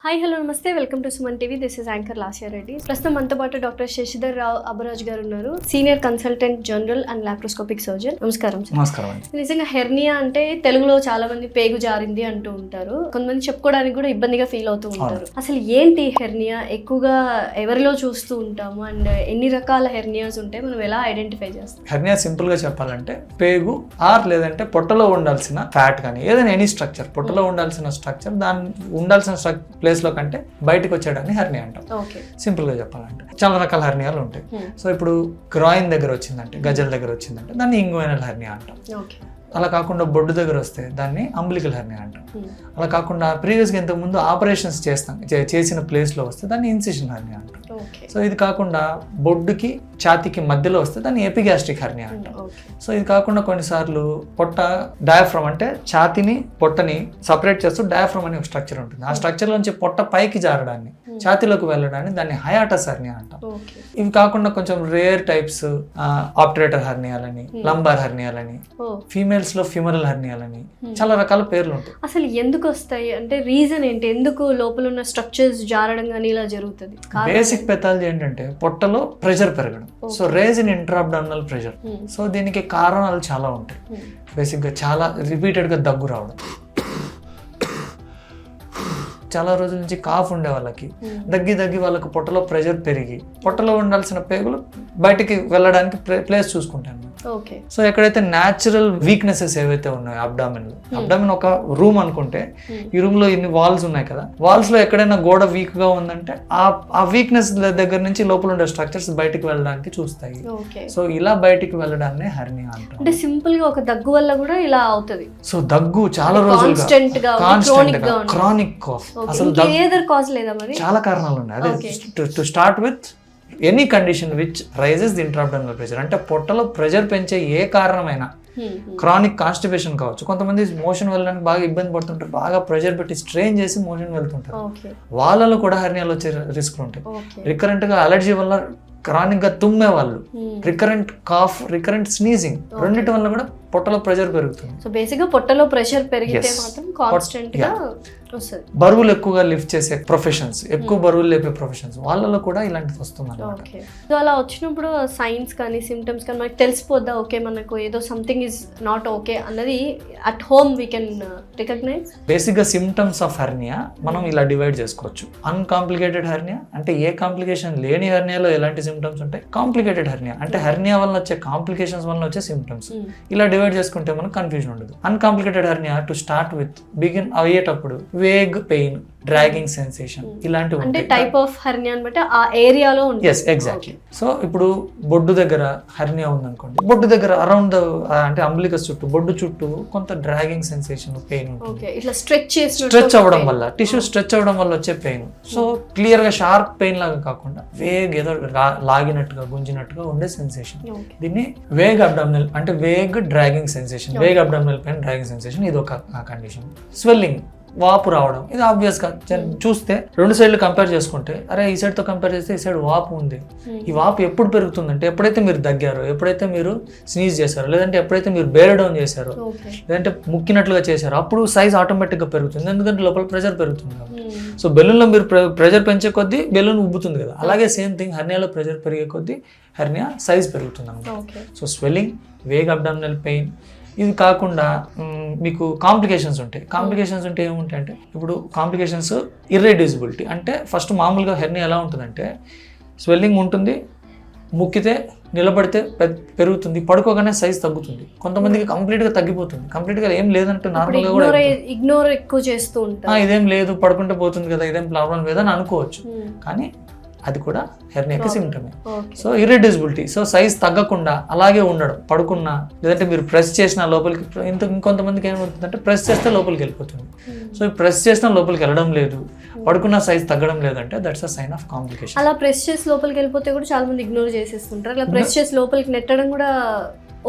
Hi hello నమస్తే welcome to Suman TV. This is anchor Lasya Reddy. ప్రస్తుతం మనతో పాటు డాక్టర్ శశిధర్ రావు అబరాజ్ గారు ఉన్నారు, senior consultant general and laparoscopic surgeon. నమస్కారం సార్. నమస్కారం అండి. నిజంగా హెర్నియా అంటే తెలుగులో చాలా మంది పేగు జారింది అంటూ ఉంటారు, కొంతమంది చెప్పుకోవడానికి కూడా ఇబ్బందిగా ఫీల్ అవుతూ ఉంటారు. అసలు ఏంటి హెర్నియా, ఎక్కువగా ఎవరిలో చూస్తూ ఉంటాము, అండ్ ఎన్ని రకాల హెర్నియాస్ ఉంటాయి, మనం ఎలా ఐడెంటిఫై చేస్తాం? హెర్నియా సింపుల్ గా చెప్పాలంటే పేగు లేదంటే పొట్టలో ఉండాల్సిన ఫ్యాట్ కానీ ఏదైనా ఎనీ స్ట్రక్చర్, పొట్టలో ఉండాల్సిన స్ట్రక్చర్ దాని ఉండాల్సిన ప్లేస్ లో కంటే బయటకు వచ్చేయడాన్ని హెర్నియా అంటాం. సింపుల్ గా చెప్పాలంటే చాలా రకాల హెర్నియాలు ఉంటాయి. సో ఇప్పుడు గ్రాయిన్ దగ్గర వచ్చిందంటే, గజల్ దగ్గర వచ్చిందంటే దాన్ని ఇంగ్వైనల్ హెర్నియా అంటాం. అలా కాకుండా బొడ్డు దగ్గర వస్తే దాన్ని అంబిలికల్ హెర్నియా అంటాం. అలా కాకుండా ప్రీవియస్గా ఇంతకుముందు ఆపరేషన్స్ చేసిన ప్లేస్లో వస్తే దాన్ని ఇన్సిషన్ హెర్నియా అంటాం. సో ఇది కాకుండా బొడ్డుకి ఛాతీకి మధ్యలో వస్తే దాన్ని ఎపిగాస్ట్రిక్ హెర్నియా అంటాం. సో ఇది కాకుండా కొన్నిసార్లు పొట్ట డయాఫ్రమ్ అంటే ఛాతీని పొట్టని సపరేట్ చేస్తూ డయాఫ్రమ్ అనే ఒక స్ట్రక్చర్ ఉంటుంది. ఆ స్ట్రక్చర్ నుంచి పొట్ట పైకి జారడాన్ని, ఛాతీలోకి వెళ్ళడాన్ని దాన్ని హయాటస్ హెర్నియా అంటాం. ఇవి కాకుండా కొంచెం రేర్ టైప్స్ ఆప్టరేటర్ హెర్నియాలని, లంబార్ హెర్నియాలని, ఫీమేల్స్ లో ఫిమరల్ హెర్నియాలని చాలా రకాల పేర్లు ఉంటాయి. అసలు ఎందుకు వస్తాయి అంటే రీజన్ ఏంటి, ఎందుకు లోపల ఉన్న స్ట్రక్చర్స్ జారడం కానీ ఇలా జరుగుతుంది? బేసిక్ పెథాలజీ ఏంటంటే పొట్టలో ప్రెషర్ పెరగడం. So raise in intraabdominal pressure. So దీనికి కారణాలు చాలా ఉంటాయి. బేసిక్ గా చాలా రిపీటెడ్ గా దగ్గు రావడం, చాలా రోజుల నుంచి కాఫ్ ఉండే వాళ్ళకి దగ్గి వాళ్ళకి పొట్టలో ప్రెషర్ పెరిగి పొట్టలో ఉండాల్సిన పేగులు బయటికి వెళ్ళడానికి ప్లేస్ చూసుకుంటాను. సో ఎక్కడైతే న్యాచురల్ వీక్నెసెస్ ఏవైతే ఉన్నాయో అబ్డామిన్ ఒక రూమ్ అనుకుంటే, ఈ రూమ్ లో ఇన్ని వాల్స్ ఉన్నాయి కదా, వాల్స్ లో ఎక్కడైనా గోడ వీక్ గా ఉందంటే ఆ వీక్నెస్ దగ్గర నుంచి లోపల ఉండే స్ట్రక్చర్స్ బయటికి వెళ్ళడానికి చూస్తాయి. సో ఇలా బయటికి వెళ్ళడాన్ని హెర్నియా అంటాం. అంటే సింపుల్ గా ఒక దగ్గు వల్ల కూడా ఇలా అవుతుంది. సో దగ్గు చాలా రోజులుగా క్రానిక్ కాఫ్, అసలు చాలా కారణాలు ఉన్నాయి. అదే to start with any condition which raises the intraabdominal pressure, అంటే పొట్టలో ప్రెషర్ పెంచే ఏ కారణమైనా, క్రానిక్ కాన్స్టిపేషన్ కావచ్చు. కొంతమంది మోషన్ వెళ్ళడానికి బాగా ఇబ్బంది పడుతుంటారు, బాగా ప్రెషర్ పెట్టి స్ట్రెయిన్ చేసి మోషన్ వెళ్తుంటారు, వాళ్ళలో కూడా హెర్నియాలు వచ్చే రిస్క్లు ఉంటాయి. రికరెంట్ గా అలర్జీ వల్ల క్రానిక్ గా తుమ్మే వాళ్ళు, రికరెంట్ కాఫ్, రికరెంట్ స్నీజింగ్, రెండింటి వల్ల కూడా పొట్టలో ప్రెషర్ పెరుగుతుంది. సో బేసిక్ గా పొట్టలో ప్రెషర్ పెరిగితే మాత్రం కాన్స్టెంట్ గా వస్తుంది. బరువులు ఎక్కువగా లిఫ్ట్ చేసే ప్రొఫెషన్స్, ఎక్కువ బరువులు లేపే ప్రొఫెషన్స్, వాళ్ళలో కూడా ఇలాంటిది వస్తుంది అన్నమాట. సో అలా వచ్చినప్పుడు సైన్స్ కానీ సిమ్టమ్స్ కానీ మనకి తెలిసిపోద్దా, ఓకే మనకు ఏదో సంథింగ్ ఇస్ నాట్ ఓకే అన్నది at home we can recognize? Basic గా సిమ్టమ్స్ ఆఫ్ హెర్నియా మనం ఇలా డివైడ్ చేసుకోవచ్చు. అన్కాంప్లికేటెడ్ హెర్నియా అంటే ఏ కాంప్లికేషన్ లేని హెర్నియాలో ఎలాంటి సిమ్టమ్స్ ఉంటాయి, కాంప్లికేటెడ్ హెర్నియా అంటే హెర్నియా వల్ల వచ్చే కాంప్లికేషన్స్ వల్ల వచ్చే సిమ్టమ్స్. ఇలా డివైడ్ చేసుకుంటే మనకు కన్ఫ్యూజన్ ఉండదు. Uncomplicated hernia to start with begin అయ్యేటప్పుడు వేగ్ పెయిన్, డ్రాగింగ్ సెన్సేషన్ ఇలాంటివి అంటే టైప్ ఆఫ్ హెర్నియా బట్టి ఆ ఏరియాలో ఉంటుంది. yes exactly. సో ఇప్పుడు బొడ్డు దగ్గర హెర్నియా ఉందనుకోండి, బొడ్డు దగ్గర అరౌండ్ ద అంటే అంబ్లికస్ చుట్టూ, బొడ్డు చుట్టూ కొంత డ్రాగింగ్ సెన్సేషన్, పెయిన్ ఉంటుంది. ఇట్లా స్ట్రెచ్ అవ్వడం వల్ల, టిష్యూ స్ట్రెచ్ అవ్వడం వల్ల వచ్చే పెయిన్. సో క్లియర్ గా షార్ప్ పెయిన్ లాగా కాకుండా వేగ్ ఏదో లాగినట్టుగా, గుంజినట్టుగా ఉండే సెన్సేషన్. దీన్ని వేగ్ అబ్డామినల్ అంటే vague dragging sensation, vague abdominal pain, dragging sensation, ఇది ఒక కండిషన్. స్వెల్లింగ్, వాపు రావడం, ఇది ఆబ్వియస్ గా చూస్తే రెండు సైడ్లు కంపేర్ చేసుకుంటే, అరే ఈ సైడ్ తో కంపేర్ చేస్తే ఈ సైడ్ వాపు ఉంది. ఈ వాపు ఎప్పుడు పెరుగుతుందంటే ఎప్పుడైతే మీరు దగ్గారో, ఎప్పుడైతే మీరు స్నీజ్ చేశారో, లేదంటే ఎప్పుడైతే మీరు బేర్ డౌన్ చేశారో, లేదంటే ముక్కినట్లుగా చేశారో, అప్పుడు సైజ్ ఆటోమేటిక్ గా పెరుగుతుంది, ఎందుకంటే లోపల ప్రెషర్ పెరుగుతుంది కాబట్టి. సో బెలూన్లో మీరు ప్రెషర్ పెంచే కొద్దీ బెలూన్ ఉబ్బుతుంది కదా, అలాగే సేమ్ థింగ్ హెర్నియాలో ప్రెషర్ పెరిగే కొద్దీ హెర్నియా సైజ్ పెరుగుతుంది అన్నమాట. So swelling, vague abdominal pain, ఇది కాకుండా మీకు కాంప్లికేషన్స్ ఉంటాయి. కాంప్లికేషన్స్ ఉంటే ఏముంటాయంటే, ఇప్పుడు కాంప్లికేషన్స్ ఇర్రెడ్యూసిబిలిటీ అంటే ఫస్ట్ మామూలుగా హెర్నియా ఎలా ఉంటుందంటే స్వెల్లింగ్ ఉంటుంది, ముక్కితే నిలబడితే పెరుగుతుంది, పడుకోగానే సైజ్ తగ్గుతుంది. కొంతమందికి కంప్లీట్ గా తగ్గిపోతుంది, కంప్లీట్ గా ఏం లేదంటే నార్మల్ గా కూడా ఇగ్నోర్ ఎక్కువ చేస్తూ ఉంటారు, ఇదేం లేదు పడుకుంటే పోతుంది కదా, ఇదేం ప్రాబ్లం లేదని అనుకోవచ్చు, కానీ అది కూడా హెర్నియాకి సిమ్టమే. సో ఇర్రెడ్యూసిబిలిటీ, సో సైజ్ తగ్గకుండా అలాగే ఉండడం, పడుకున్నా లేదంటే మీరు ప్రెస్ చేసిన లోపలికి, ఇంకొంతమందికి ఏమవుతుందంటే ప్రెస్ చేస్తే లోపలికి వెళ్ళిపోతుంది. సో ప్రెస్ చేసినా లోపలికి వెళ్ళడం లేదు, పడుకున్న సైజ్ తగ్గడం లేదంటే that's a sign of complication. అలా ప్రెస్ చేసి లోపలికి వెళ్ళిపోతే కూడా చాలా మంది ఇగ్నోర్ చేసేస్తుంటారు. అలా ప్రెస్ చేసి లోపలికి నెట్టడం కూడా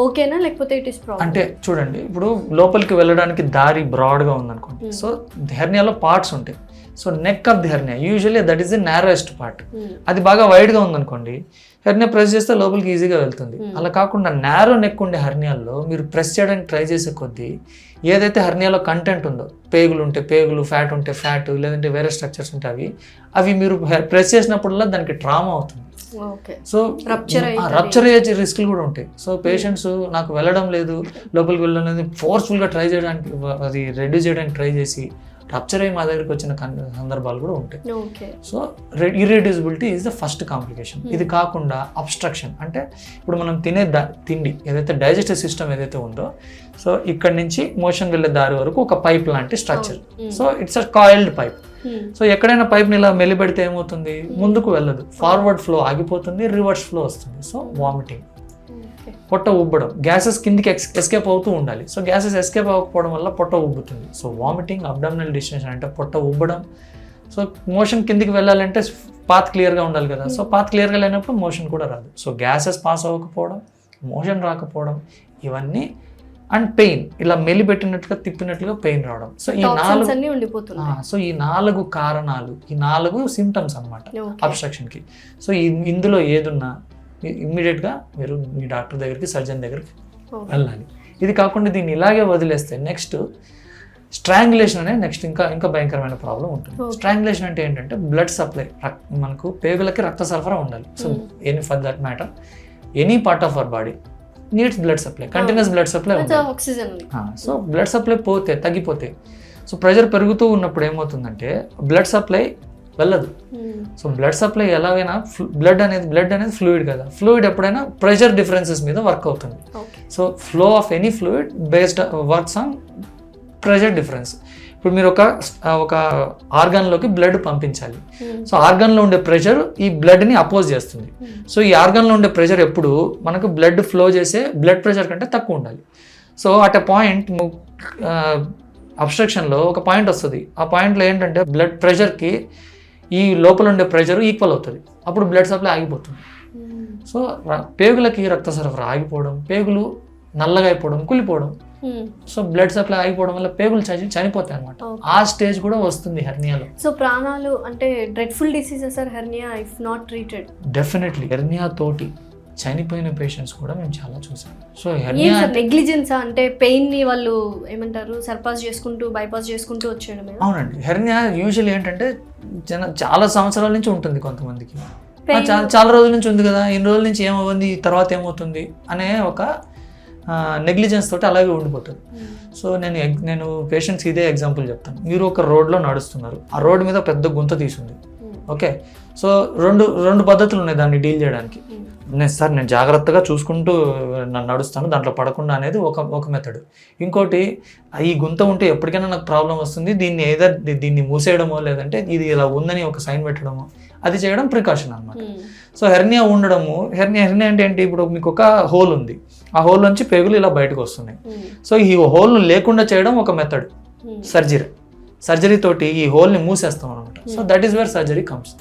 ఓకేనా, లేకపోతే ఇట్ ఇస్ ప్రాబ్లం? అంటే చూడండి, ఇప్పుడు లోపలికి వెళ్ళడానికి దారి బ్రాడ్గా ఉందనుకోండి, సో హెర్నియాలో పార్ట్స్ ఉంటాయి. So neck of the hernia usually that is the narrowest part. అది బాగా వైడ్గా ఉందనుకోండి, హెర్నియా ప్రెస్ చేస్తే లోపలికి ఈజీగా వెళ్తుంది. అలా కాకుండా నారో నెక్ ఉండే హెర్నియాల్లో మీరు ప్రెస్ చేయడానికి ట్రై చేసే కొద్దీ ఏదైతే హెర్నియాలో కంటెంట్ ఉందో, పేగులు ఉంటే పేగులు, ఫ్యాట్ ఉంటే ఫ్యాట్, లేదంటే వేరే స్ట్రక్చర్స్ ఉంటే అవి మీరు ప్రెస్ చేసినప్పుడల్లా దానికి ట్రామా అవుతుంది. సో రప్చర్ అయ్యే రిస్క్లు కూడా ఉంటాయి. సో పేషెంట్స్ నాకు వెళ్ళడం లేదు, లోపలికి వెళ్ళడం లేదు, ఫోర్స్ఫుల్గా ట్రై చేయడానికి, అది రెడ్యూస్ చేయడానికి ట్రై చేసి రప్చర్ అయ్యి మా దగ్గరికి వచ్చిన సందర్భాలు కూడా ఉంటాయి. So irreducibility is the first complication. ఇది కాకుండా అబ్స్ట్రక్షన్ అంటే ఇప్పుడు మనం తినే తిండి ఏదైతే డైజెస్టివ్ సిస్టమ్ ఏదైతే ఉందో, సో ఇక్కడ నుంచి మోషన్ వెళ్ళే దారి వరకు ఒక పైప్ లాంటి structure. So it's a coiled pipe. So ఎక్కడైనా పైప్ని ఇలా మెలిపెడితే ఏమవుతుంది, ముందుకు వెళ్ళదు, ఫార్వర్డ్ ఫ్లో ఆగిపోతుంది, రివర్స్ ఫ్లో వస్తుంది. సో వామిటింగ్, పొట్ట ఉబ్బడం, గ్యాసెస్ కిందికి ఎస్కేప్ అవుతూ ఉండాలి. సో గ్యాసెస్ ఎస్కేప్ అవ్వకపోవడం వల్ల పొట్ట ఉబ్బుతుంది. సో వామిటింగ్, అబ్డామినల్ డిస్టెన్షన్ అంటే పొట్ట ఉబ్బడం. సో మోషన్ కిందికి వెళ్ళాలంటే పాత్ క్లియర్గా ఉండాలి కదా. సో పాత్ క్లియర్గా లేనప్పుడు మోషన్ కూడా రాదు. సో గ్యాసెస్ పాస్ అవ్వకపోవడం, మోషన్ రాకపోవడం, ఇవన్నీ అండ్ పెయిన్, ఇలా మెలిపెట్టినట్టుగా తిప్పినట్లుగా పెయిన్ రావడం. సో ఈ 4 కారణాలు, ఈ 4 సిమ్టమ్స్ అనమాట అబ్స్ట్రక్షన్కి. సో ఇందులో ఏదున్నా ఇమ్మీడియట్గా మీరు మీ డాక్టర్ దగ్గరికి, సర్జన్ దగ్గరికి వెళ్ళాలి. ఇది కాకుండా దీన్ని ఇలాగే వదిలేస్తే నెక్స్ట్ స్ట్రాంగులేషన్ అనేది నెక్స్ట్ ఇంకా భయంకరమైన ప్రాబ్లం ఉంటుంది. స్ట్రాంగులేషన్ అంటే ఏంటంటే బ్లడ్ సప్లై, మనకు పేగులకి రక్త సరఫరా ఉండాలి. So any for that matter any part of our body needs blood supply, continuous blood supply ఉండాలి. సో బ్లడ్ సప్లై తగ్గిపోతే, సో ప్రెషర్ పెరుగుతూ ఉన్నప్పుడు ఏమవుతుందంటే బ్లడ్ సప్లై వెళ్ళదు. సో బ్లడ్ సప్లై ఎలాగైనా బ్లడ్ అనేది ఫ్లూయిడ్ కదా, ఫ్లూయిడ్ ఎప్పుడైనా ప్రెషర్ డిఫరెన్సెస్ మీద వర్క్ అవుతుంది. So flow of any fluid based works on pressure difference. ఇప్పుడు మీరు ఒక ఆర్గాన్లోకి బ్లడ్ పంపించాలి. సో ఆర్గాన్లో ఉండే ప్రెషర్ ఈ బ్లడ్ని అపోజ్ చేస్తుంది. సో ఈ ఆర్గాన్లో ఉండే ప్రెషర్ ఎప్పుడు మనకు బ్లడ్ ఫ్లో చేసే బ్లడ్ ప్రెషర్ కంటే తక్కువ ఉండాలి. సో అట్ ఎ పాయింట్ అబ్స్ట్రక్షన్లో ఒక పాయింట్ వస్తుంది. ఆ పాయింట్లో ఏంటంటే బ్లడ్ ప్రెషర్కి ఈ లోపల ఉండే ప్రెషర్ ఈక్వల్ అవుతుంది. అప్పుడు బ్లడ్ సప్లై ఆగిపోతుంది. సో పేగులకి రక్త సరఫరా ఆగిపోవడం, పేగులు నల్లగా అయిపోవడం, కులిపోవడం. సో బ్లడ్ సప్లై ఆగిపోవడం వల్ల పేగులు చనిపోతాయి అనమాట. ఆ స్టేజ్ కూడా వస్తుంది హెర్నియాలో. సో ప్రాణాలు అంటే dreadful diseases are hernia if not treated. Definitely hernia తోటి చనిపోయిన పేషెంట్స్ కూడా మేము చాలా చూసాం. సో నెగ్లిజెన్స్ అంటే పెయిన్ ని వాళ్ళు ఏమంటారు సర్పాస్ చేసుకుంటూ బైపాస్ చేసుకుంటూ వచ్చేయడమే. అవునండి, హెర్నియా యూజువల్లీ ఏంటంటే చాలా సంవత్సరాల నుంచి ఉంటుంది కొంతమందికి, చాలా రోజుల నుంచి ఉంది కదా, ఇన్ని రోజుల నుంచి ఏమవుతుంది, తర్వాత ఏమవుతుంది అనే ఒక నెగ్లిజెన్స్ తోటి అలాగే ఉండిపోతుంది. సో నేను పేషెంట్స్కి ఇదే ఎగ్జాంపుల్ చెప్తాను. మీరు ఒక రోడ్లో నడుస్తున్నారు, ఆ రోడ్డు మీద పెద్ద గుంత తీసుంది. ఓకే, సో రెండు పద్ధతులు ఉన్నాయి దాన్ని డీల్ చేయడానికి. నేను జాగ్రత్తగా చూసుకుంటూ నడుస్తాను, దాంట్లో పడకుండా అనేది ఒక మెథడ్. ఇంకోటి, ఈ గుంత ఉంటే ఎప్పటికైనా నాకు ప్రాబ్లం వస్తుంది, దీన్ని మూసేయడమో లేదంటే ఇది ఇలా ఉందని ఒక సైన్ పెట్టడమో, అది చేయడం ప్రికాషన్ అనమాట. సో హెర్నియా ఉండడము, హెర్నియా అంటే ఏంటి, ఇప్పుడు మీకు ఒక హోల్ ఉంది, ఆ హోల్ నుంచి పేగులు ఇలా బయటకు వస్తున్నాయి. సో ఈ హోల్ను లేకుండా చేయడం ఒక మెథడ్, సర్జరీ తోటి ఈ హోల్ని మూసేస్తాం అనమాట. So that is where surgery comes.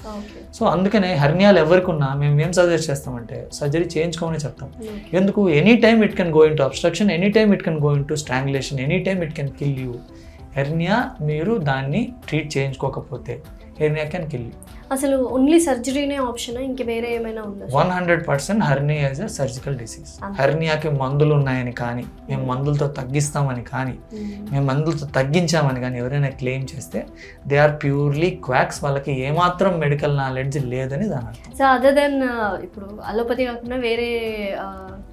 So అందుకనే హెర్నియాలు ఎవరికి ఉన్నా మేము ఏం సజెస్ట్ చేస్తామంటే సర్జరీ చేయించుకోమని చెప్తాం. ఎందుకు, any time it can go into obstruction, any time it can go into strangulation, any time it can kill you. Hernia మీరు దాన్ని ట్రీట్ చేయించుకోకపోతే హెర్నియా కెన్ కిల్ యూ. అసలు ఓన్లీ సర్జరీనే ఆప్షనా, ఇంక వేరే ఏమైనా ఉందా? 100% hernia is a surgical disease. హెర్నియాకి మందులు ఉన్నాయని కానీ, మేము మందులతో తగ్గిస్తామని కానీ, మేము మందులతో తగ్గించామని కానీ ఎవరైనా క్లెయిమ్ చేస్తే దే ఆర్ ప్యూర్లీ క్వాక్స్. వాళ్ళకి ఏమాత్రం మెడికల్ నాలెడ్జ్ లేదని దాని అర్థం. సో అదర్ దెన్ ఇప్పుడు అలోపతి కాకుండా వేరే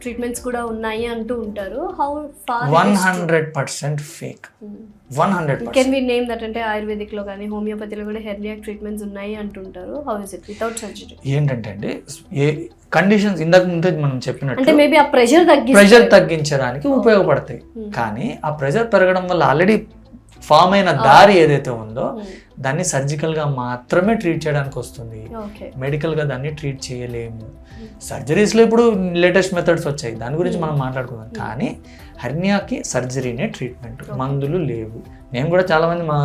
ట్రీట్మెంట్స్ కూడా ఉన్నాయి అంటూ ఉంటారు. How far 100% fake. 100%. Can we name that, అంటే ఆయుర్వేదిక్ లో కానీ హోమియోపతిలో కూడా హెర్నియా ట్రీట్మెంట్స్ ఉన్నాయి అంటుంటారు. How is it without surgery? ఏంటంటే అండి, ఏ కండిషన్స్ ఇందాక ముందే మనం చెప్పినట్టు అంటే మేబీ ఆ ప్రెషర్ తగ్గించడానికి ఉపయోగపడతాయి. కానీ ఆ ప్రెషర్ పెరగడం వల్ల ఆల్రెడీ ఫామ్ అయిన దారి ఏదైతే ఉందో దాన్ని సర్జికల్గా మాత్రమే ట్రీట్ చేయడానికి వస్తుంది. మెడికల్గా దాన్ని ట్రీట్ చేయలేము. సర్జరీస్లో ఇప్పుడు లేటెస్ట్ మెథడ్స్ వచ్చాయి, దాని గురించి మనం మాట్లాడుకుందాం. కానీ హెర్నియాకి సర్జరీనే ట్రీట్మెంట్, మందులు లేవు. మేము కూడా చాలామంది మా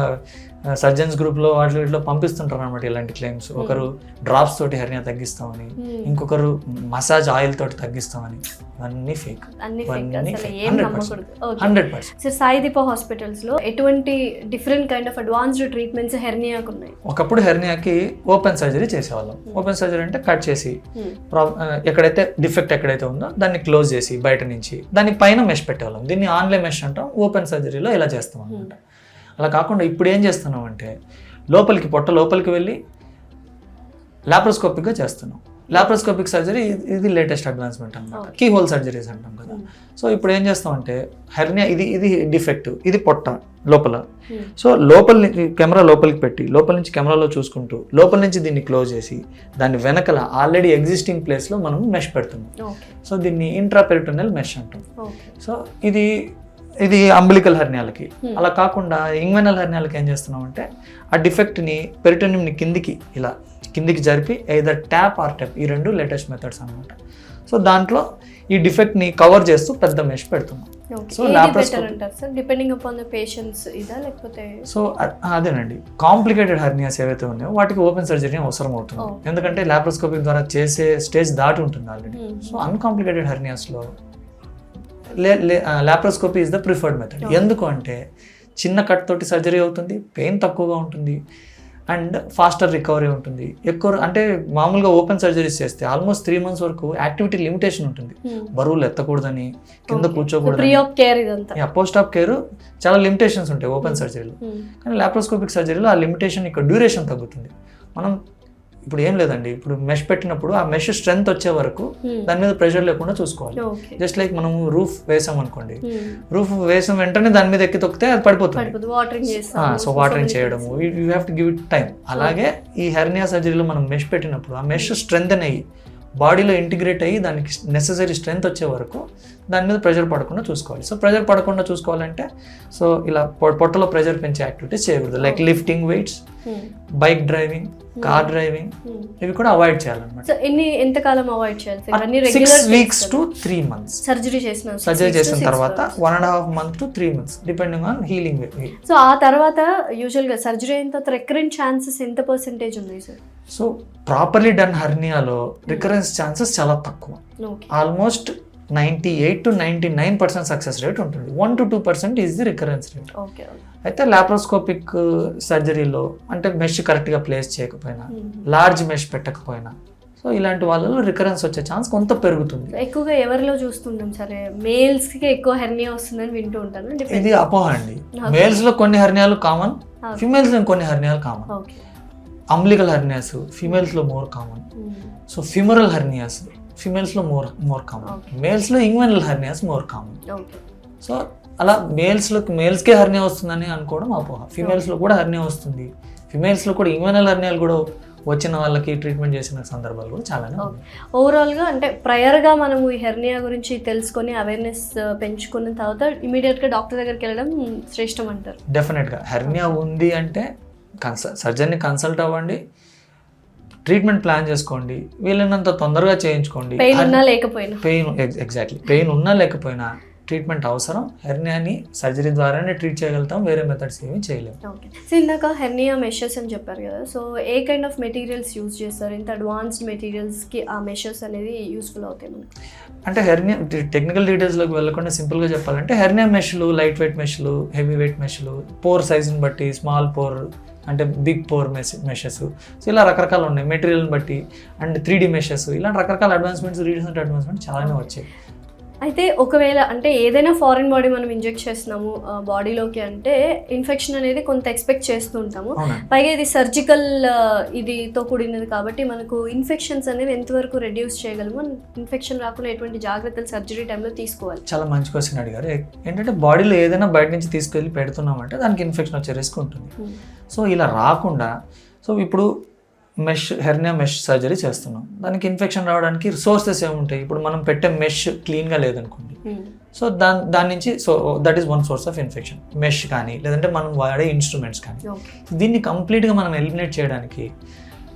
సర్జన్స్ గ్రూప్లో వాటిలో పంపిస్తుంటారు అనమాట ఇలాంటి క్లెయిమ్స్. ఒకరు డ్రాప్స్ తోటి హెర్నియా తగ్గిస్తామని, ఇంకొకరు మసాజ్ ఆయిల్ తోటి తగ్గిస్తామని. ఇవన్నీ ఫేక్, 100%. సార్ సాయిదీప హాస్పిటల్స్ లో ఎటువంటి different kind of advanced treatments హెర్నియాకు ఉన్నాయి? ఒకప్పుడు హెర్నియాకి ఓపెన్ సర్జరీ చేసేవాళ్ళం. ఓపెన్ సర్జరీ అంటే కట్ చేసి ఎక్కడైతే డిఫెక్ట్ ఎక్కడైతే ఉందో దాన్ని క్లోజ్ చేసి బయట నుంచి దాని పైన మెష్ పెట్టేవాళ్ళం. దీన్ని ఆన్లైన్ మెష్ అంటాం. ఓపెన్ సర్జరీలో ఇలా చేస్తాం అనమాట. అలా కాకుండా ఇప్పుడు ఏం చేస్తున్నాం అంటే పొట్ట లోపలికి వెళ్ళి లాప్రోస్కోపిక్గా చేస్తున్నాం. లాప్రోస్కోపిక్ సర్జరీ ఇది లేటెస్ట్ అడ్వాన్స్మెంట్ అనమాట. కీ హోల్ సర్జరీస్ అంటాం కదా. సో ఇప్పుడు ఏం చేస్తామంటే హెర్నియా ఇది డిఫెక్ట్, ఇది పొట్ట లోపల. సో కెమెరా లోపలికి పెట్టి లోపల నుంచి కెమెరాలో చూసుకుంటూ లోపల నుంచి దీన్ని క్లోజ్ చేసి దాని వెనకల ఆల్రెడీ ఎగ్జిస్టింగ్ ప్లేస్లో మనం మెష్ పెడుతున్నాం. సో దీన్ని ఇంట్రాపెరిటోనియల్ మెష్ అంటాం. సో ఇది అంబిలికల్ హెర్నియాలకి. అలా కాకుండా ఇంగ్వెనల్ హెర్నియాలకి ఏం చేస్తున్నాం అంటే ఆ డిఫెక్ట్ని పెరిటోనియంని కిందికి జరిపి ఎయిదర్ ట్యాప్ ఆర్ టెప్, ఈ రెండు లేటెస్ట్ మెథడ్స్ అనమాట. సో దాంట్లో ఈ డిఫెక్ట్ని కవర్ చేస్తూ పెద్ద మెష్ పెడుతున్నాం. సో సో అదేనండి, కాంప్లికేటెడ్ హెర్నియాస్ ఏవైతే ఉన్నాయో వాటికి ఓపెన్ సర్జరీ అవసరం అవుతుంది. ఎందుకంటే లాప్రోస్కోపిక్ ద్వారా చేసే స్టేజ్ దాటి ఉంటుంది ఆల్రెడీ. సో అన్కాంప్లికేటెడ్ హెర్నియాస్లో laparoscopy is the preferred method. ఎందుకు అంటే చిన్న కట్ తోటి సర్జరీ అవుతుంది, పెయిన్ తక్కువగా ఉంటుంది అండ్ ఫాస్టర్ రికవరీ ఉంటుంది. ఎక్కువ అంటే మామూలుగా ఓపెన్ సర్జరీస్ చేస్తే ఆల్మోస్ట్ 3 months వరకు యాక్టివిటీ లిమిటేషన్ ఉంటుంది. బరువులు ఎత్తకూడదని, కింద కూర్చోకూడదని, పోస్ట్ ఆప్ కేర్ చాలా లిమిటేషన్స్ ఉంటాయి ఓపెన్ సర్జరీలో. కానీ లాప్రోస్కోపిక్ సర్జరీలో ఆ లిమిటేషన్ ఇక్కడ డ్యూరేషన్ తగ్గుతుంది. మనం ఇప్పుడు ఏం లేదండి, ఇప్పుడు మెష్ పెట్టినప్పుడు ఆ మెష్ స్ట్రెంత్ వచ్చే వరకు దాని మీద ప్రెషర్ లేకుండా చూసుకోవాలి. జస్ట్ లైక్ మనం రూఫ్ వేసాం అనుకోండి, రూఫ్ వేసిన వెంటనే దాని మీద ఎక్కి తొక్కితే అది పడిపోతుంది. సో వాటరింగ్ చేయడము, you have to give it time. అలాగే ఈ హెర్నియా సర్జరీలో మనం మెష్ పెట్టినప్పుడు ఆ మెష్ స్ట్రెంథెన్ అయ్యి బాడీలో ఇంటిగ్రేట్ అయ్యి దానికి నెసెసరీ స్ట్రెంత్ వచ్చే వరకు దాని మీద ప్రెషర్ పడకుండా చూసుకోవాలి. సో ప్రెషర్ పడకుండా చూసుకోవాలంటే సో ఇలా పొట్టలో ప్రెషర్ పెంచే యాక్టివిటీస్ చేయకూడదు. Like lifting weights, bike driving, car driving, ఇవి కూడా అవాయిడ్ చేయాలన్నమాట. ఎంతకాలం అవాయిడ్ చేయాలి? 6 weeks to 3 months. సర్జరీ చేసిన తర్వాత 1.5 months to 3 months depending on healing. So ఆ తర్వాత యూజువల్ గా సర్జరీ అయిన తర్వాత రికరెంట్ ఛాన్సెస్ ఎంత పర్సెంటేజ్ ఉన్నాయి సార్? సో ప్రాపర్లీ డన్ హెర్నియాలో రికరెన్స్ ఛాన్సెస్ చాలా తక్కువ. ఆల్మోస్ట్ 98 to 99% సక్సెస్ రేట్ ఉంటుంది. 1 to 2% is the recurrence rate. అయితే లాప్రోస్కోపిక్ సర్జరీలో అంటే మెష్ కరెక్ట్గా ప్లేస్ చేయకపోయినా, లార్జ్ మెష్ పెట్టకపోయినా, సో ఇలాంటి వాళ్ళలో రికరెన్స్ వచ్చే ఛాన్స్ కొంత పెరుగుతుంది. ఎక్కువగా ఎవరిలో చూస్తుంటాం సరే, మేల్స్ కి ఎక్కువ హెర్నియా వస్తుందని వింటూ ఉంటాను. ఇది అపోహ అండి. మేల్స్ లో కొన్ని హెర్నియాలు కామన్, ఫీమేల్స్ లో కొన్ని హెర్నియాలు కామన్. అంబ్లికల్ హెర్నియాస్ ఫీమేల్స్ లో more common. So femoral hernias females లో మోర్ కామన్. మేల్స్ లో ఇంగ్వెనల్ హెర్నియాస్ మోర్ కామన్. సో అలా మేల్స్కే హెర్నియా వస్తుందని అనుకోవడం అపోహ. ఫీమేల్స్ లో కూడా హెర్నియా వస్తుంది. ఫీమేల్స్ లో కూడా ఇంగ్వెనల్ హెర్నియాలు కూడా వచ్చిన వాళ్ళకి ట్రీట్మెంట్ చేసిన సందర్భాలు కూడా చాలానే ఉన్నాయి. ఓవరాల్గా అంటే ప్రయర్గా మనము ఈ హెర్నియా గురించి తెలుసుకొని అవేర్నెస్ పెంచుకున్న తర్వాత ఇమీడియట్గా డాక్టర్ దగ్గరికి వెళ్ళడం శ్రేష్టం అంటారు. డెఫినెట్గా హెర్నియా ఉంది అంటే సర్జన్ని కన్సల్ట్ అవ్వండి, ట్రీట్మెంట్ ప్లాన్ చేసుకోండి, వీలైనంత తొందరగా చేయించుకోండి. పెయిన్ ఉన్నా లేకపోయినా ట్రీట్మెంట్ అవసరం. హెర్నియాని సర్జరీ ద్వారానే ట్రీట్ చేయగలుగుతాం, వేరే మెథడ్స్ ఏమీ చేయలేము. సో ఇందాక హెర్నియా మెషెస్ అని చెప్పారు కదా, so A kind of materials use చేస్తారు? ఇంత అడ్వాన్స్డ్ మెటీరియల్స్కి ఆ మెషెస్ అనేది యూస్ఫుల్ అవుతాయి మనకి? అంటే హెర్నియా టెక్నికల్ డీటెయిల్స్లోకి వెళ్ళకుండా సింపుల్గా చెప్పాలంటే హెర్నియా మెష్లు, లైట్ వెయిట్ మెష్లు, హెవీ వెయిట్ మెష్లు, పోర్ సైజుని బట్టి స్మాల్ పోర్ అంటే బిగ్ పోర్ మెషెస్, సో ఇలా రకరకాలు ఉన్నాయి మెటీరియల్ని బట్టి. అండ్ 3D మెషెస్, ఇలాంటి రకరకాల అడ్వాన్స్మెంట్స్, రీసెంట్ అడ్వాన్స్మెంట్స్ చాలానే వచ్చాయి. అయితే ఒకవేళ అంటే ఏదైనా ఫారిన్ బాడీ మనం ఇంజెక్ట్ చేస్తున్నాము బాడీలోకి అంటే ఇన్ఫెక్షన్ అనేది కొంత ఎక్స్పెక్ట్ చేస్తూ ఉంటాము. పైగా ఇది సర్జికల్ ఇదితో కూడినది కాబట్టి మనకు ఇన్ఫెక్షన్స్ అనేవి ఎంతవరకు రెడ్యూస్ చేయగలము? ఇన్ఫెక్షన్ రాకుండా ఎటువంటి జాగ్రత్తలు సర్జరీ టైంలో తీసుకోవాలి? చాలా మంచి క్వశ్చన్ అడిగారు. ఏంటంటే బాడీలో ఏదైనా బయట నుంచి తీసుకెళ్ళి పెడుతున్నామంటే దానికి ఇన్ఫెక్షన్ వచ్చే రిస్క్ ఉంటుంది. సో ఇలా రాకుండా, సో ఇప్పుడు హెర్నియా మెష్ సర్జరీ చేస్తున్నాం, దానికి ఇన్ఫెక్షన్ రావడానికి సోర్సెస్ ఏముంటాయి? ఇప్పుడు మనం పెట్టే మెష్ క్లీన్గా లేదనుకోండి, సో దాని నుంచి so that is one source of infection. Mesh కానీ లేదంటే మనం వాడే ఇన్స్ట్రుమెంట్స్ కానీ. దీన్ని కంప్లీట్గా మనం ఎలిమినేట్ చేయడానికి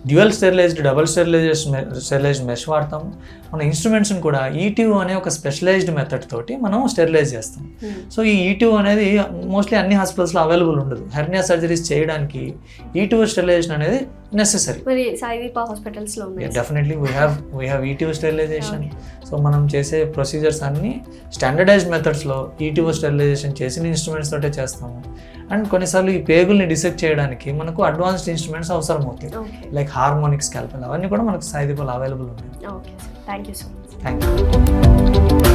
dual sterilised, double sterilised mesh వాడతాము. మన ఇన్స్ట్రుమెంట్స్ని కూడా ఈటీఓ అనే ఒక స్పెషలైజ్డ్ మెథడ్ తోటి మనం స్టెరిలైజ్ చేస్తాం. సో ఈ ఈటీఓ అనేది మోస్ట్లీ అన్ని హాస్పిటల్స్లో అవైలబుల్ ఉండదు. హెర్నియా సర్జరీస్ చేయడానికి ఈటీఓ స్టెరిలైజేషన్ అనేది నెసెసరీ. మరి సాయిదీప హాస్పిటల్స్లో ఉన్నాయి. Definitely we have ETO sterilization. So మనం చేసే ప్రొసీజర్స్ అన్ని స్టాండర్డైజ్డ్ మెథడ్స్లో ఈటీఓ స్టెరిలైజేషన్ చేసిన ఇన్స్ట్రుమెంట్స్ తోటే చేస్తాము. అండ్ కొన్నిసార్లు ఈ పేగుల్ని డిసెక్ట్ చేయడానికి మనకు అడ్వాన్స్డ్ ఇన్స్ట్రుమెంట్స్ అవసరం అవుతాయి, లైక్ హార్మోనిక్ స్కాల్పెల్, అవన్నీ కూడా మనకు సాయిదీపలో అవైలబుల్ ఉన్నాయి. Okay, thank you so much. Thank you.